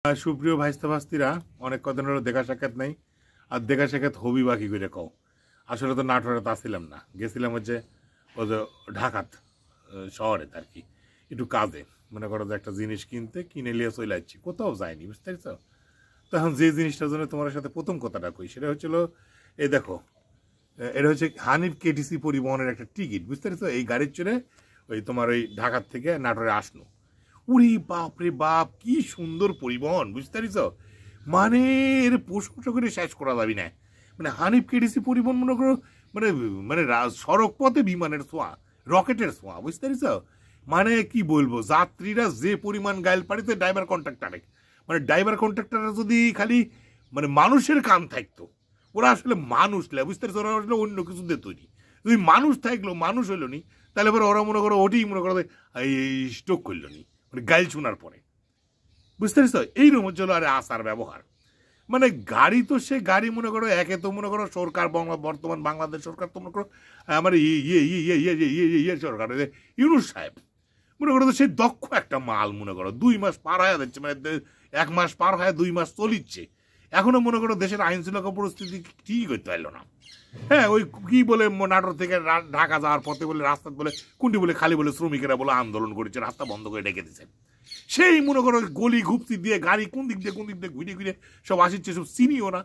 সুপ্রিয় ভাইস্তা ভাস্তিরা, অনেক কদিন হলো দেখা সাক্ষাৎ নাই। আর দেখা সাক্ষাৎ হবি বাকি করে কও। আসলে তো নাটোরে তো আসছিলাম না, গেছিলাম হচ্ছে ও যে ঢাকাত শহরে আর কি, একটু কাজে। মনে করো যে একটা জিনিস কিনে নিয়ে চলে যাচ্ছি, কোথাও যায়নি, বুঝতে পারছ? তো এখন যে জিনিসটার জন্য তোমার সাথে প্রথম কথাটা কই, সেটা হচ্ছিল এই দেখো, এটা হচ্ছে হানিফ কেটিসি পরিবহনের একটা টিকিট, বুঝতে পারছো? এই গাড়ির চড়ে ওই তোমার ওই ঢাকার থেকে নাটোরে আসনো। উরি বাপ রে বাপ, কি সুন্দর পরিবহন, বুঝতে পারিস? মানে এর প্রশংসা করে শেষ করা যাবি না। মানে হানিফ কেডিসি পরিবহন মনে করো, মানে মানে সড়ক পথে বিমানের ছোঁয়া, রকেটের ছোঁয়া, বুঝতে পারিস? মানে কি বলবো, যাত্রীরা যে পরিমাণ গাইল পাড়িতে ড্রাইভার কন্ট্রাক্টারে, মানে ড্রাইভার কন্ট্রাক্টাররা যদি খালি মানে মানুষের কাম থাকতো, ওরা আসলে মানুষ লে, বুঝতে পারছো? ওরা আসলে অন্য কিছু দিয়ে তৈরি। যদি মানুষ থাকলো, মানুষ হইলো নি, তাহলে পরে ওরা মনে করো ওটি মনে করো এই স্ট্রোক করলো নি, মানে গাইল শোনার পরে, বুঝতে পারছো? এইরকম হচ্ছে আর আসার ব্যবহার। মানে গাড়ি তো সে গাড়ি, মনে করো একে তো মনে করো সরকার বর্তমান বাংলাদেশ সরকার তো মনে করো আমার ইয়ে সরকার ইউনুস সাহেব মনে করো তো সেই দক্ষ একটা মাল, মনে করো 2 মাস পার হয়ে যাচ্ছে, মানে 1 মাস পার হয়ে 2 মাস চলিচ্ছে, এখনো মনে করো দেশের আইন শৃঙ্খলা পরিস্থিতি ঠিক করতে পারলো না। হ্যাঁ, ওই কি বলে নাটোর থেকে ঢাকা যাওয়ার পথে বলে রাস্তা বলে কোনটি বলে খালি বলে শ্রমিকেরা বলে আন্দোলন করেছে, রাস্তা বন্ধ করে ডেকে দিচ্ছে। সেই মনে করো গলি ঘুপতি দিয়ে গাড়ি কোন দিক দিয়ে ঘুরে ঘুরে সব আসিচ্ছে, সব চিনিও না।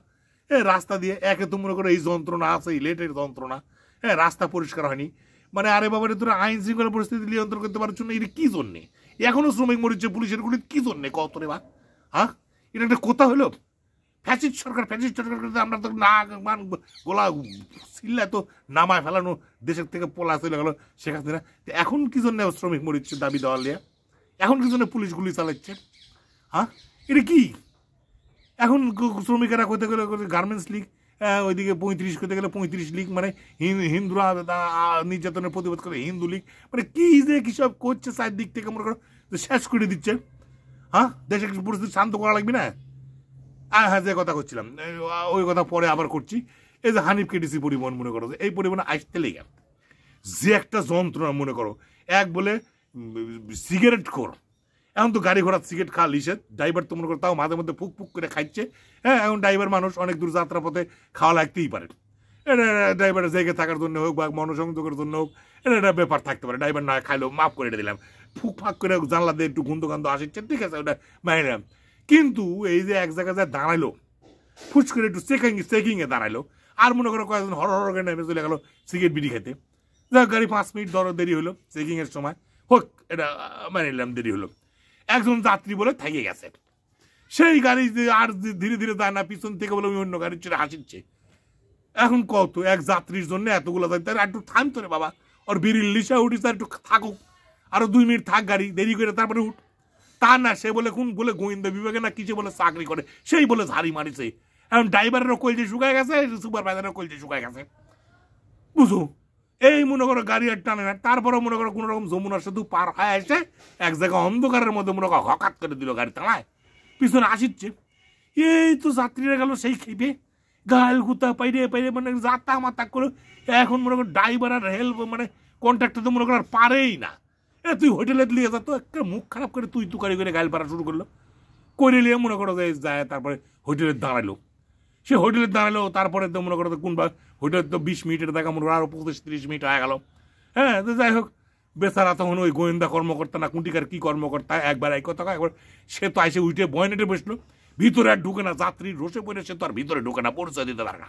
হ্যাঁ, রাস্তা দিয়ে একে তো মনে করো এই যন্ত্রণা আছে, এই লেটের যন্ত্রণা। হ্যাঁ, রাস্তা পরিষ্কার হয়নি। মানে আরে বাবারে, তোরা আইন শৃঙ্খলা পরিস্থিতি নিয়ন্ত্রণ করতে পারছো না, এটা কি জন্যে? এখনো শ্রমিক মরিচ্ছে পুলিশের গুলি, কি জন্যে কত রে বা? হ্যাঁ, এটা একটা কথা হলো? ফ্যাসিস্ট সরকার করতে আমরা তো না গোলা সিল্লা তো নামায় ফেলানো, দেশের থেকে পোলা চলে গেল শেখ হাসিনা। এখন কি জন্য শ্রমিক মরিচ্ছে দাবি দেওয়ার লিয়া? এখন কি জন্য পুলিশ গুলি চালাচ্ছে? হ্যাঁ, এটা কি? এখন শ্রমিকেরা করতে গেলে গার্মেন্টস লীগ, ওইদিকে 35 করতে গেলে 35 লীগ, মানে হিন্দুরা নির্যাতনের প্রতিবাদ করে হিন্দু লীগ, মানে কি যে কি সব করছে চারদিক থেকে মনে করো শেষ করে দিচ্ছে। হ্যাঁ, দেশের পরিস্থিতি শান্ত করা লাগবে না? হ্যাঁ, যে কথা করছিলাম ওই কথা পরে আবার করছি। এই যে হানিফ কেটিসি পরিবহন, মনে করো এই পরিবহনে আসতে লেগে যে একটা যন্ত্রণা, মনে করো এক বলে সিগারেট খোর। এখন তো গাড়ি ঘোড়া সিগারেট খাওয়া নিষেধ, ড্রাইভার তো মনে করো তাও মাঝে মধ্যে ফুক ফুক করে খাইছে। হ্যাঁ, এখন ড্রাইভার মানুষ, অনেক দূর যাত্রা পথে খাওয়া লাগতেই পারে। এটা ড্রাইভারের জায়গায় থাকার জন্য হোক বা মনোসংযোগের জন্য হোক, এটা একটা ব্যাপার থাকতে পারে। ড্রাইভার না খাইলেও মাফ করে এটা দিলাম, ফুক ফাঁক করে জানলা দিয়ে একটু গন্ধ আসছে, ঠিক আছে, ওটা মাইনে। কিন্তু এই যে এক জায়গায় যা দাঁড়াইলো, ফুস করে একটু চেকিংয়ে দাঁড়াইলো, আর মনে করো কয়েকজন হর হর করে নেমে চলে গেলো সিগারেট বিড়ি খেতে। যাক, গাড়ি 5 মিনিট দেরি হলো চেকিংয়ের সময়, হোক এটা মানে নিলাম, দেরি হলো। একজন যাত্রী বলে থেকে গেছে, সেই গাড়ি আর ধীরে ধীরে যায় না, পিছন থেকে বলে অন্য গাড়ির ছেড়ে হাসিচ্ছে। এখন কত এক যাত্রীর জন্য এতগুলো যাত্রী, একটু থামতো রে বাবা, ওর বিড়ির লিসা উঠিস, একটু থাকুক, আরো 2 মিনিট থাক গাড়ি, দেরি করে তারপরে উঠ। তা না, সে বলে কোন বলে গোয়েন্দা বিভাগে না কিছু বলে চাকরি করে, সেই বলে ঝাড়ি মারিছে। এখন ড্রাইভারেরও কলজে শুকায় গেছে, সুপারভাইজারেরও কলজে শুকায় গেছে, বুঝো? এই মনে করো গাড়ি আর টানে না, তারপরে মনে করো কোন রকম যমুনার সেতু পার হয়ে এসে এক জায়গায় অন্ধকারের মধ্যে মনে করো হকাত করে দিল গাড়ি থামায়, পিছনে আসিচ্ছে। এই তো যাত্রীরা গেল সেই খেপে, গাল গুতা পাইরে পাইরে মানে যাতা মাতা করে। এখন মনে করো ড্রাইভার আর হেল্প মানে কন্ট্রাক্টর তো মনে করো আর পারেই না। তুই হোটেলে নিয়ে যা, তো একটা মুখ খারাপ করে তুই তুকারি করে গাল পাড়া শুরু করলো, করে নিয়ে মনে করো যায়, তারপরে হোটেলে দাঁড়ালো। সে হোটেলে দাঁড়ালো, তারপরে তো মনে করো তো কোনবা হোটেলে তো 20 মিনিটের দেখা মনে করো আরো 25-30 মিনিট হয়ে গেল। হ্যাঁ, তো যাই হোক, বেচারা তখন ওই গোয়েন্দা কর্মকর্তা না কুন্টিকার কি কর্মকর্তা, একবার এক কথা একবার সে তো এসে উঠে বয়নেটে বসলো, ভিতরে আর ঢুকে না, যাত্রী রসে পড়ে সে তো আর ভিতরে ঢুকে না, পরিচয় দিতে পারে না।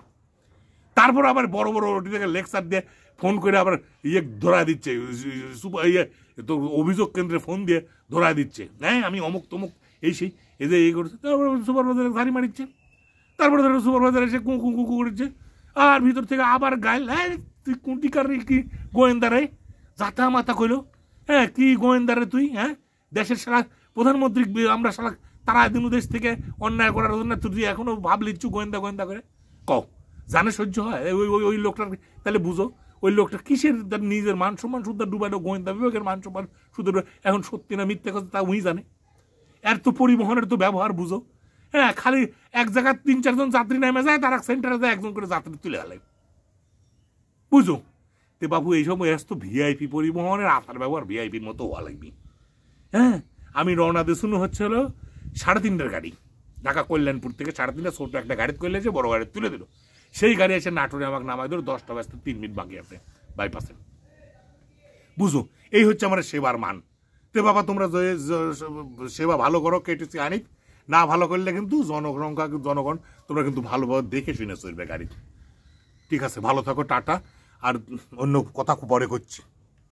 তারপর আবার বড় বড় ওটি থেকে লেকচার দিয়ে ফোন করে আবার ইয়ে ধরায় দিচ্ছে, ইয়ে তো অভিযোগ কেন্দ্রে ফোন দিয়ে ধরায় দিচ্ছে, হ্যাঁ আমি অমুক তমুক এই সেই এই যে এই করছে। তারপর সুপারভাইজার ধারি মারিচ্ছে, তারপরে ধরো সুপারভাইজার এসে কুকু কুকু করেছে, আর ভিতর থেকে আবার গাইল, হ্যাঁ তুই কুন্টিকার কি গোয়েন্দা রে, যাতা মাথা কইলো, হ্যাঁ কি গোয়েন্দা রে তুই? হ্যাঁ, দেশের সারা প্রধানমন্ত্রী আমরা সারা তারা দিন দেশ থেকে অন্যায় করার জন্য তুই এখনো ভাব লিচ্ছু গোয়েন্দা গোয়েন্দা করে। কও জানে সহ্য হয়? ওই ওই ওই লোকটার তাহলে বুঝো, ওই লোকটা কিসের নিজের মান সম্মান শুদ্ধ ডুবাইলো, গোয়েন্দা বিভাগের মান সম্মান শুদ্ধ এখন সত্যি না মিথ্যে কথা তা উনি জানে। এর তো পরিবহনের তো ব্যবহার বুঝো। হ্যাঁ, খালি এক জায়গায় 3-4 জন যাত্রী নেমে যায়, তার সেন্টারে যায় একজন করে যাত্রী তুলে গেলে, বুঝো? তে বাবু এইসব তো ভিআইপি পরিবহনের আসার ব্যবহার ভিআইপির মতো হওয়া লাগবে। হ্যাঁ, আমি রওনা দিয়ে শুনে হচ্ছে হলো 3:30টার গাড়ি, ঢাকা কল্যাণপুর থেকে 3:30টা ছোট একটা গাড়িতে করলে যে বড় গাড়ি তুলে দিল। সেই গাড়ি এসে নাটোরে আমাকে নামাই দিল 10টা বাজতে 3 মিনিট বাকি আছে বাইপাসে। বুঝো, এই হচ্ছে আমার সেবার মান। তো বাবা তোমরা সেবা ভালো করো, কেটিসি আনিক না ভালো করলে কিন্তু জনগণ তোমরা কিন্তু ভালোভাবে দেখে শুনে চলবে গাড়িতে। ঠিক আছে, ভালো থাকো, টাটা। আর অন্য কথা পরে করছি।